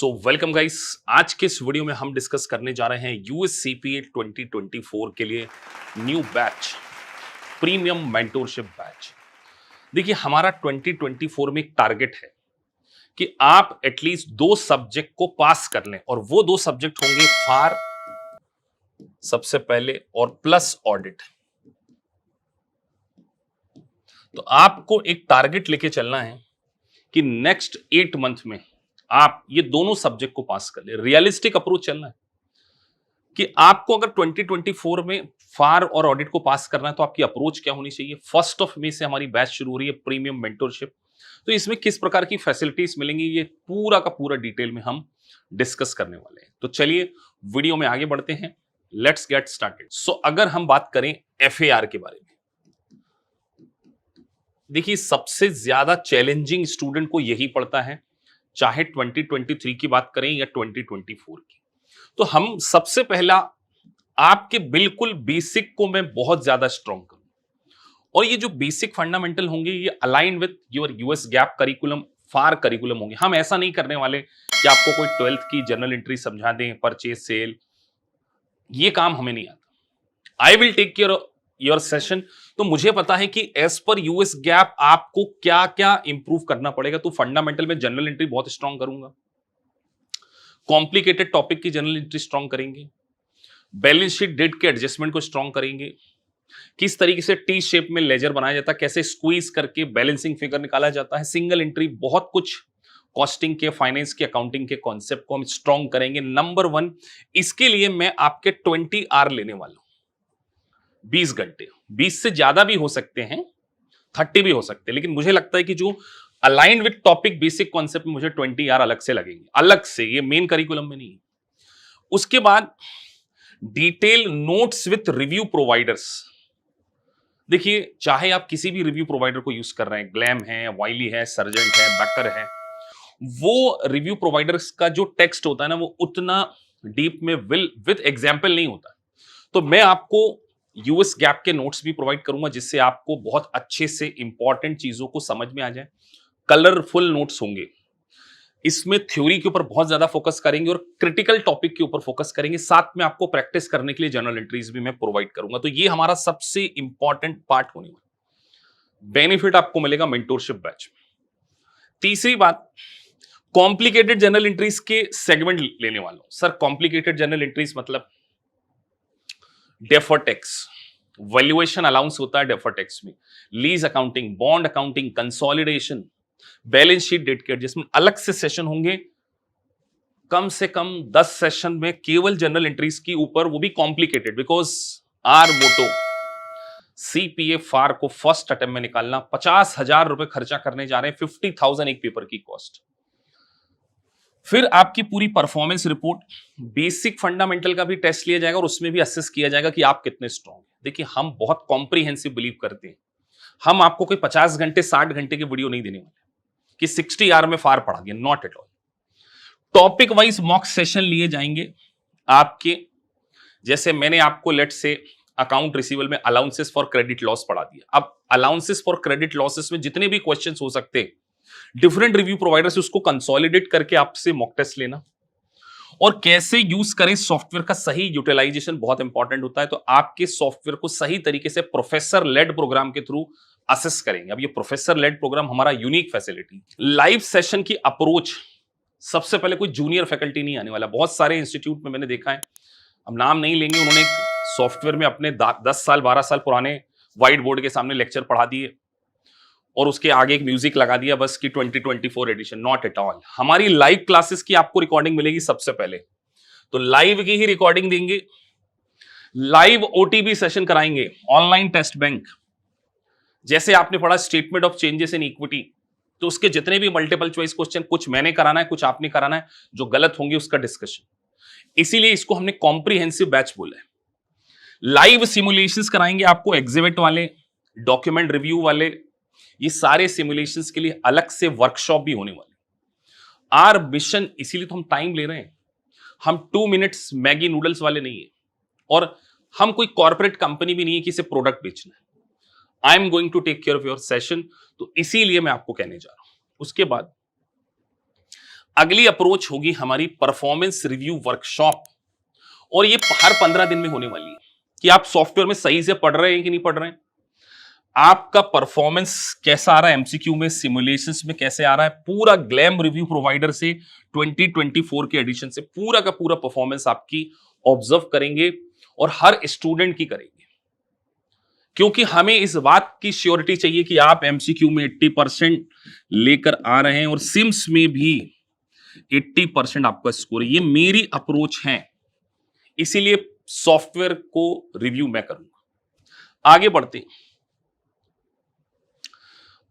Welcome guys. आज के इस वीडियो में हम डिस्कस करने जा रहे हैं यूएससीपीए 2024 के लिए new batch, premium mentorship batch. देखिए, हमारा 2024 में एक टारगेट है कि आप एटलीस्ट 2 सब्जेक्ट को पास कर लें, और वो 2 सब्जेक्ट होंगे फार सबसे पहले और प्लस ऑडिट। तो आपको एक टारगेट लेके चलना है कि नेक्स्ट 8 मंथ में आप ये दोनों सब्जेक्ट को पास कर ले। रियलिस्टिक अप्रोच चलना है कि आपको अगर 2024 में फार और ऑडिट को पास करना है तो आपकी अप्रोच क्या होनी चाहिए। 1 मई से हमारी बैच शुरू हो रही है, प्रीमियम मेंटोरशिप। तो इसमें किस प्रकार की फैसिलिटीज मिलेंगी, ये पूरा का पूरा डिटेल में हम डिस्कस करने वाले हैं। तो चलिए वीडियो में आगे बढ़ते हैं। Let's get started. अगर हम बात करें FAR के बारे में, देखिए सबसे ज्यादा चैलेंजिंग स्टूडेंट को यही पड़ता है, चाहे 2023 की बात करें या 2024 की। तो हम सबसे पहला आपके बिल्कुल बेसिक को मैं बहुत ज्यादा स्ट्रॉन्ग करूं, और ये जो बेसिक फंडामेंटल होंगे ये align with your US gap curriculum, far curriculum होंगे। हम ऐसा नहीं करने वाले कि आपको कोई 12th की जर्नल एंट्री समझा दें, परचेज सेल, ये काम हमें नहीं आता। I will take care your session. तो मुझे पता है कि एज पर यूएस गैप आपको क्या क्या इंप्रूव करना पड़ेगा। तो फंडामेंटल में जनरल एंट्री बहुत स्ट्रांग करूंगा, कॉम्प्लिकेटेड टॉपिक की जनरल एंट्री स्ट्रांग करेंगे, बैलेंस शीट डेट के एडजस्टमेंट को स्ट्रांग करेंगे, किस तरीके से टी शेप में लेजर बनाया जाता है, कैसे स्क्वीज करके बैलेंसिंग फिगर निकाला जाता है, सिंगल एंट्री, बहुत कुछ कॉस्टिंग के, फाइनेंस के, अकाउंटिंग के कॉन्सेप्ट को हम स्ट्रांग करेंगे। नंबर 1, इसके लिए मैं आपके 20 आवर लेने वाला हूं, 20 घंटे। 20 से ज्यादा भी हो सकते हैं, 30 भी हो सकते हैं, लेकिन मुझे लगता है कि जो align with topic basic concept में मुझे 20 यार अलग से लगेंगे, अलग से, ये मेन करिकुलम में नहीं है। उसके बाद detail notes with review providers. देखिए, चाहे आप किसी भी रिव्यू प्रोवाइडर को यूज कर रहे हैं, ग्लैम है, वाइली है, सर्जेंट है, बैकर है, वो रिव्यू प्रोवाइडर्स का जो टेक्स्ट होता है ना, वो उतना डीप में विद एग्जाम्पल नहीं होता। तो मैं आपको यूएस गैप के नोट्स भी प्रोवाइड करूंगा, जिससे आपको बहुत अच्छे से इंपॉर्टेंट चीजों को समझ में आ जाए। कलरफुल नोट्स होंगे, इसमें थ्योरी के ऊपर बहुत ज्यादा फोकस करेंगे और क्रिटिकल टॉपिक के ऊपर फोकस करेंगे। साथ में आपको प्रैक्टिस करने के लिए जनरल एंट्रीज भी मैं प्रोवाइड करूंगा। तो ये हमारा सबसे इंपॉर्टेंट पार्ट होने वाला बेनिफिट आपको मिलेगा मेंटोरशिप बैच में। तीसरी बात, कॉम्प्लिकेटेड जनरल एंट्रीज के सेगमेंट लेने वाला हूं। सर, कॉम्प्लिकेटेड जनरल एंट्रीज मतलब डेफर टैक्स, वैल्यूएशन अलाउंस होता है डेफर टैक्स में, lease accounting, bond accounting, consolidation, balance sheet date के एडजस्टमेंट, अलग से सेशन होंगे। कम से कम 10 सेशन में केवल जनरल एंट्रीज की ऊपर, वो भी complicated, because our motto CPA फार को फर्स्ट अटेम्प्ट में निकालना। 50,000 रुपए खर्चा करने जा रहे हैं, 50,000 एक पेपर की कॉस्ट। फिर आपकी पूरी परफॉर्मेंस रिपोर्ट, बेसिक फंडामेंटल का भी टेस्ट लिया जाएगा और उसमें भी असेस किया जाएगा कि आप कितने स्ट्रांग हैं। देखिए, हम बहुत कॉम्प्रिहेंसिव बिलीव करते हैं। हम आपको कोई 50 घंटे 60 घंटे की वीडियो नहीं देने वाले कि 60 आवर में फार पढ़ा दिया, not at all. Topic wise mock session लिए जाएंगे आपके। जैसे मैंने आपको लेट से अकाउंट रिसीवल में अलाउंसेस फॉर क्रेडिट लॉस पढ़ा दिया। अब अलाउंसेस फॉर क्रेडिट लॉसेस में जितने भी क्वेश्चंस हो सकते हैं, डिफरेंट रिव्यू प्रोवाइडर से उसको कंसोलिडेट करके आपसे मॉक टेस्ट लेना, और कैसे यूज करें सॉफ्टवेयर का सही यूटिलाइजेशन बहुत इंपॉर्टेंट होता है। तो आपके सॉफ्टवेयर को सही तरीके से प्रोफेसर लेड प्रोग्राम के थ्रू असेस करेंगे। अब ये प्रोफेसर लेड प्रोग्राम हमारा यूनिक फैसिलिटी। लाइव सेशन की अप्रोच, सबसे पहले कोई जूनियर फैकल्टी नहीं आने वाला। बहुत सारे इंस्टीट्यूट में मैंने देखा है, अब नाम नहीं लेंगे, उन्होंने एक सॉफ्टवेयर में अपने 10 साल 12 साल पुराने व्हाइट बोर्ड के सामने लेक्चर पढ़ा दिए और उसके आगे एक म्यूजिक लगा दिया बस कि 2024 एडिशन। Not at all. हमारी लाइव क्लासेस की आपको रिकॉर्डिंग मिलेगी सबसे पहले, तो लाइव की ही रिकॉर्डिंग देंगे। लाइव ओटीबी सेशन कराएंगे, ऑनलाइन टेस्ट बैंक। जैसे आपने पढ़ा statement of changes in equity, तो उसके जितने भी मल्टीपल चॉइस क्वेश्चन, कुछ मैंने कराना है, कुछ आपने कराना है, जो गलत होंगे उसका डिस्कशन। इसीलिए इसको हमने कॉम्प्रिहेंसिव बैच बोला है। लाइव सिमुलेशंस कराएंगे आपको, एग्जिबिट वाले, डॉक्यूमेंट रिव्यू वाले, ये सारे सिमुलेशंस के लिए अलग से वर्कशॉप भी होने वाले। आर मिशन, इसीलिए तो हम टाइम ले रहे हैं। हम 2 मिनट्स मैगी नूडल्स वाले नहीं है, और हम कोई कॉर्पोरेट कंपनी भी नहीं है कि इसे प्रोडक्ट बेचना है। I am going to take care of your session, तो इसीलिए मैं आपको कहने जा रहा हूं। उसके बाद अगली अप्रोच होगी हमारी परफॉर्मेंस रिव्यू वर्कशॉप, और ये हर 15 दिन में होने वाली है कि आप सॉफ्टवेयर में सही से पढ़ रहे हैं कि नहीं पढ़ रहे हैं, आपका परफॉर्मेंस कैसा आ रहा है, एमसीक्यू में, सिमुलेशंस में कैसे आ रहा है, पूरा ग्लैम रिव्यू प्रोवाइडर से 2024 के एडिशन से पूरा का पूरा परफॉर्मेंस आपकी ऑब्जर्व करेंगे और हर स्टूडेंट की करेंगे, क्योंकि हमें इस बात की श्योरिटी चाहिए कि आप एमसीक्यू में 80% लेकर आ रहे हैं और सिम्स में भी 80% आपका स्कोर। ये मेरी अप्रोच है, इसीलिए सॉफ्टवेयर को रिव्यू मैं करूंगा। आगे बढ़ते हैं।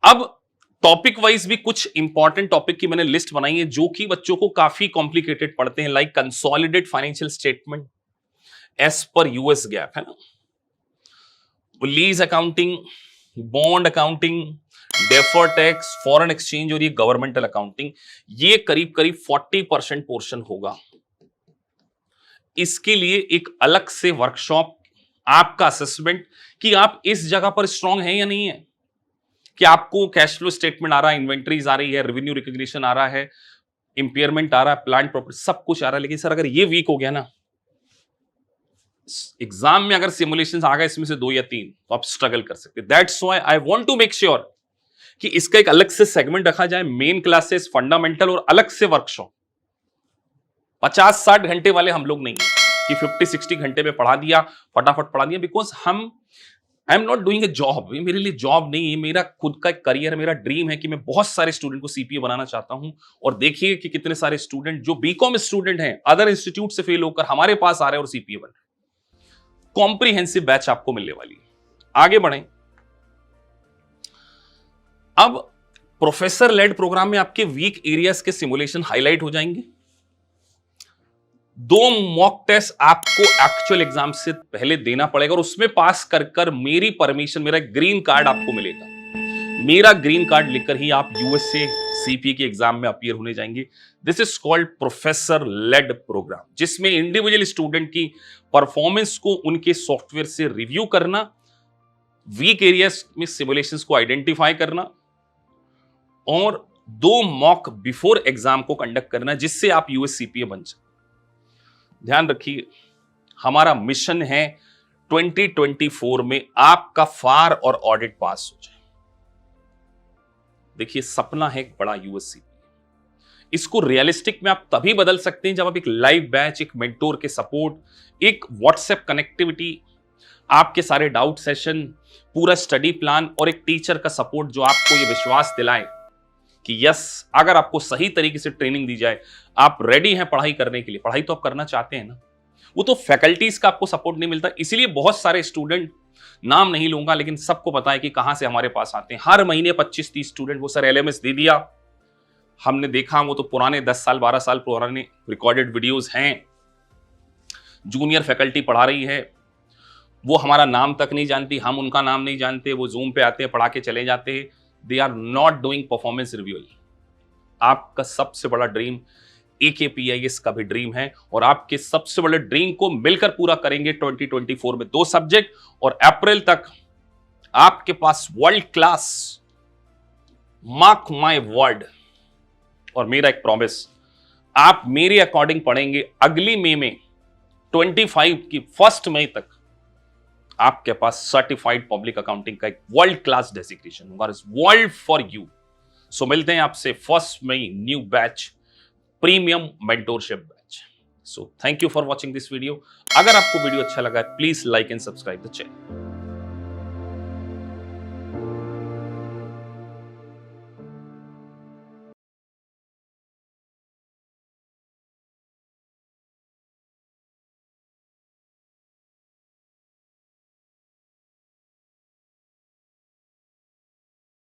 अब टॉपिक वाइज भी कुछ इंपॉर्टेंट टॉपिक की मैंने लिस्ट बनाई है जो कि बच्चों को काफी कॉम्प्लिकेटेड पड़ते हैं, like consolidate financial statement as per US GAAP, है ना, lease accounting, bond accounting, defer tax, foreign exchange और ये गवर्नमेंटल अकाउंटिंग, ये करीब करीब 40% पोर्शन होगा। इसके लिए एक अलग से वर्कशॉप, आपका असेसमेंट कि आप इस जगह पर स्ट्रांग हैं या नहीं है, कि आपको कैश फ्लो स्टेटमेंट आ रहा है, इन्वेंट्रीज आ रही है, रेवेन्यू रिकग्निशन आ रहा है, इंपेयरमेंट आ रहा है, प्लांट प्रॉपर्टी, सब कुछ आ रहा है, लेकिन सर अगर ये वीक हो गया ना, एग्जाम में अगर सिमुलेशंस आ गए इसमें से 2 या 3 तो आप स्ट्रगल कर सकते। That's why I want to make sure कि इसका एक अलग से सेगमेंट रखा जाए, मेन क्लासेस, फंडामेंटल और अलग से वर्कशॉप। 50-60 घंटे वाले हम लोग नहीं है कि 50-60 घंटे में पढ़ा दिया, फटाफट पढ़ा दिया, because I am not doing a job. ये मेरे लिए जॉब नहीं है, मेरा खुद का करियर है, मेरा ड्रीम है कि मैं बहुत सारे स्टूडेंट को सीपीए बनाना चाहता हूं। और देखिए कि कितने सारे स्टूडेंट जो बीकॉम स्टूडेंट हैं, अदर इंस्टीट्यूट से फेल होकर हमारे पास आ रहे हैं और सीपीए बन रहे हैं। कॉम्प्रिहेंसिव बैच आपको मिलने वाली है। आगे बढ़ें। अब प्रोफेसर लेड प्रोग्राम में आपके वीक एरियाज के सिमुलेशन हाईलाइट हो जाएंगे। 2 मॉक टेस्ट आपको एक्चुअल एग्जाम से पहले देना पड़ेगा और उसमें पास कर मेरी परमिशन, मेरा ग्रीन कार्ड आपको मिलेगा। मेरा ग्रीन कार्ड लेकर ही आप यूएसए सीपीए के एग्जाम में अपीयर होने जाएंगे। This is called professor led program, जिसमें इंडिविजुअल स्टूडेंट की परफॉर्मेंस को उनके सॉफ्टवेयर से रिव्यू करना, वीक एरियाज में सिमुलेशंस को आइडेंटिफाई करना और 2 मॉक बिफोर एग्जाम को कंडक्ट करना, जिससे आप यूएस सीपीए बन जाए। ध्यान रखिए, हमारा मिशन है 2024 में आपका फार और ऑडिट पास हो जाए। देखिए, सपना है एक बड़ा यूएससी, इसको रियलिस्टिक में आप तभी बदल सकते हैं जब आप एक लाइव बैच, एक मेंटोर के सपोर्ट, एक व्हाट्सएप कनेक्टिविटी, आपके सारे डाउट सेशन, पूरा स्टडी प्लान और एक टीचर का सपोर्ट जो आपको ये विश्वास दिलाए कि यस, अगर आपको सही तरीके से ट्रेनिंग दी जाए, आप रेडी हैं पढ़ाई करने के लिए। पढ़ाई तो आप करना चाहते हैं ना, वो तो फैकल्टीज का आपको सपोर्ट नहीं मिलता। इसीलिए बहुत सारे स्टूडेंट, नाम नहीं लूंगा लेकिन सबको पता है कि कहां से हमारे पास आते हैं। हर महीने 25-30 स्टूडेंट, वो सर एलएमएस दे दिया, हमने देखा, वो तो पुराने 10 साल 12 साल पुराने रिकॉर्डेड वीडियोस हैं। जूनियर फैकल्टी पढ़ा रही है, वो हमारा नाम तक नहीं जानती, हम उनका नाम नहीं जानते, वो जूम पे आते हैं, पढ़ा के चले जाते हैं। They are not doing performance review. आपका सबसे बड़ा ड्रीम AKPIS का भी ड्रीम है और आपके सबसे बड़े ड्रीम को मिलकर पूरा करेंगे 2024 में 2 सब्जेक्ट, और अप्रैल तक आपके पास world class, mark my word. और मेरा एक प्रॉमिस, आप मेरे अकॉर्डिंग पढ़ेंगे, अगली मई में 25 की 1 मई तक आपके पास सर्टिफाइड पब्लिक अकाउंटिंग का एक वर्ल्ड क्लास डेजिग्नेशन होगा, वर्ल्ड फॉर यू। सो मिलते हैं आपसे 1 मई, new batch, premium mentorship batch. So thank you for watching this video. अगर आपको वीडियो अच्छा लगा है, please like and subscribe the channel.